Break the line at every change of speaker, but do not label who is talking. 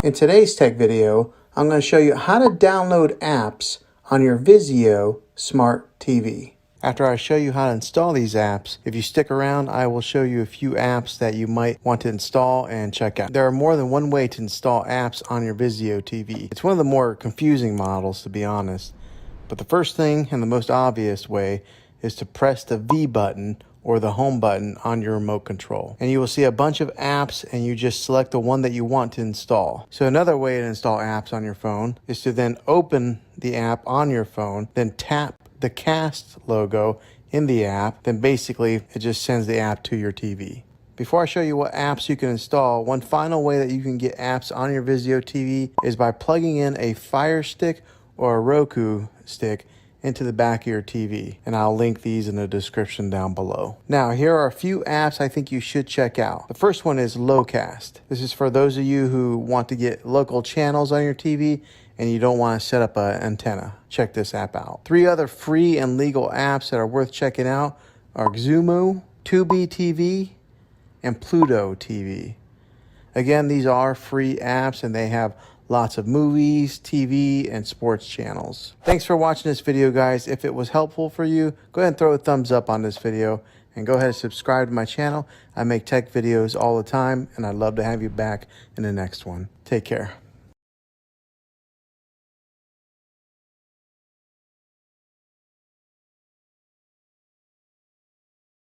In today's tech video, I'm going to show you how to download apps on your Vizio smart TV. After I show you how to install these apps, if you stick around, I will show you a few apps that you might want to install and check out. There are more than one way to install apps on your Vizio TV. It's one of the more confusing models, to be honest. But the first thing and the most obvious way is to press the V button or the home button on your remote control. And you will see a bunch of apps and you just select the one that you want to install. So another way to install apps on your phone is to then open the app on your phone, then tap the cast logo in the app, then basically it just sends the app to your TV. Before I show you what apps you can install, one final way that you can get apps on your Vizio TV is by plugging in a Fire Stick or a Roku stick into the back of your TV, and I'll link these in the description down below. Now, here are a few apps I think you should check out. The first one is Locast. This is for those of you who want to get local channels on your TV and you don't want to set up an antenna. Check this app out. 3 other free and legal apps that are worth checking out are Xumo, Tubi TV, and Pluto TV. Again, these are free apps and they have lots of movies, TV, and sports channels. Thanks for watching this video, guys. If it was helpful for you, go ahead and throw a thumbs up on this video and go ahead and subscribe to my channel. I make tech videos all the time and I'd love to have you back in the next one. Take care.